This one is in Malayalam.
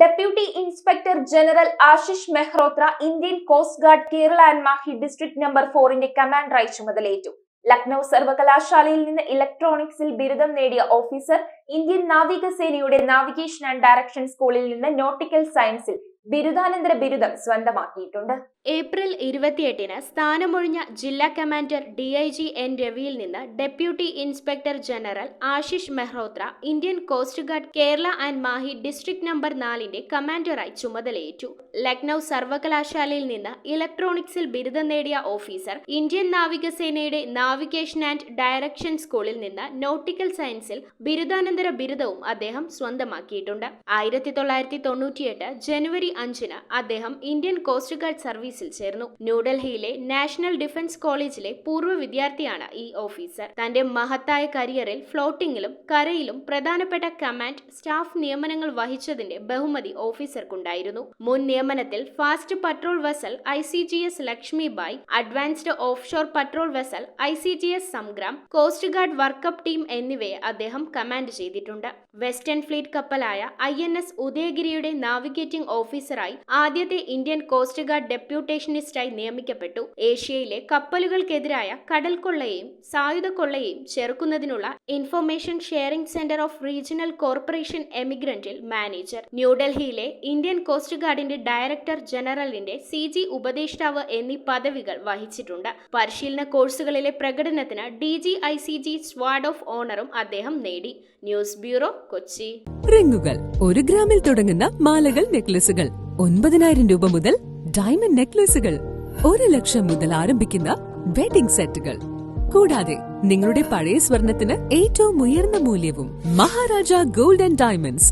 Deputy inspector general Ashish Mehrotra Indian coast guard Kerala and Mahe district number 4-ന്റെ കമാൻഡറായി ചുമതലയേറ്റു. ലക്നൌ സർവകലാശാലയിൽ നിന്ന് ഇലക്ട്രോണിക്സിൽ ബിരുദം നേടിയ ഓഫീസർ ഇന്ത്യൻ നാവികസേനയുടെ നാവിഗേഷൻ ആൻഡ് ഡയറക്ഷൻ സ്കൂളിൽ നിന്ന് നോട്ടിക്കൽ സയൻസിൽ ബിരുദാനന്തര ബിരുദം സ്വന്തമാക്കിയിട്ടുണ്ട്. ഏപ്രിൽ 28-ന് സ്ഥാനമൊഴിഞ്ഞ ജില്ലാ കമാൻഡർ DIG N രവിയിൽ നിന്ന് deputy inspector general Ashish Mehrotra Indian coast guard Kerala and Mahe district number 4-ന്റെ കമാൻഡറായി ചുമതലയേറ്റു. ലക്നൌ സർവകലാശാലയിൽ നിന്ന് ഇലക്ട്രോണിക്സിൽ ബിരുദം നേടിയ ഓഫീസർ ഇന്ത്യൻ നാവികസേനയുടെ നാവിഗേഷൻ ആൻഡ് ഡയറക്ഷൻ സ്കൂളിൽ നിന്ന് നോട്ടിക്കൽ സയൻസിൽ ബിരുദാനന്തര ബിരുദവും അദ്ദേഹം സ്വന്തമാക്കിയിട്ടുണ്ട്. 1998 ജനുവരി 5-ന് അദ്ദേഹം ഇന്ത്യൻ കോസ്റ്റ് ഗാർഡ് സർവീസിൽ ചേർന്നു. ന്യൂഡൽഹിയിലെ നാഷണൽ ഡിഫൻസ് കോളേജിലെ പൂർവ്വ വിദ്യാർത്ഥിയാണ് ഈ ഓഫീസർ. തന്റെ മഹത്തായ കരിയറിൽ ഫ്ലോട്ടിംഗിലും കരയിലും പ്രധാനപ്പെട്ട കമാൻഡ് സ്റ്റാഫ് നിയമനങ്ങൾ വഹിച്ചതിന്റെ ബഹുമതി ഓഫീസർക്കുണ്ടായിരുന്നു. മുൻ നിയമനത്തിൽ fast patrol vessel ICGS Lakshmibai, advanced offshore patrol vessel ICGS Sangram, coast guard workup team എന്നിവയെ അദ്ദേഹം കമാൻഡ് ചെയ്തിട്ടുണ്ട്. വെസ്റ്റേൺ ഫ്ലീറ്റ് കപ്പലായ INS ഉദയഗിരിയുടെ നാവിഗേറ്റിംഗ് ഓഫീസറായി ആദ്യത്തെ ഇന്ത്യൻ കോസ്റ്റ് ഗാർഡ് ഡെപ്യൂട്ടേഷനിസ്റ്റായി നിയമിക്കപ്പെട്ടു. ഏഷ്യയിലെ കപ്പലുകൾക്കെതിരായ കടൽ കൊള്ളയെയും സായുധ കൊള്ളയെയും ചെറുക്കുന്നതിനുള്ള information sharing centre of regional corporation എമിഗ്രന്റിൽ മാനേജർ, ന്യൂഡൽഹിയിലെ ഇന്ത്യൻ കോസ്റ്റ് ഗാർഡിന്റെ ഡയറക്ടർ ജനറലിന്റെ CG ഉപദേഷ്ടാവ് എന്നീ പദവികൾ വഹിച്ചിട്ടുണ്ട്. പരിശീലന കോഴ്സുകളിലെ പ്രകടനത്തിന് DGICG സ്വാർഡ് ഓഫ് ഓണറും അദ്ദേഹം നേടി. News bureau, Kochi. റിങ്ങുകൾ 1 ഗ്രാമിൽ തുടങ്ങുന്ന മാലകൾ, നെക്ലസുകൾ 9,000 രൂപ മുതൽ ഡയമണ്ട് നെക്ലസുകൾ 1 ലക്ഷം മുതൽ ആരംഭിക്കുന്ന വെഡിംഗ് സെറ്റുകൾ, കൂടാതെ നിങ്ങളുടെ പഴയ സ്വർണത്തിന് ഏറ്റവും ഉയർന്ന മൂല്യവും. Maharaja gold and diamonds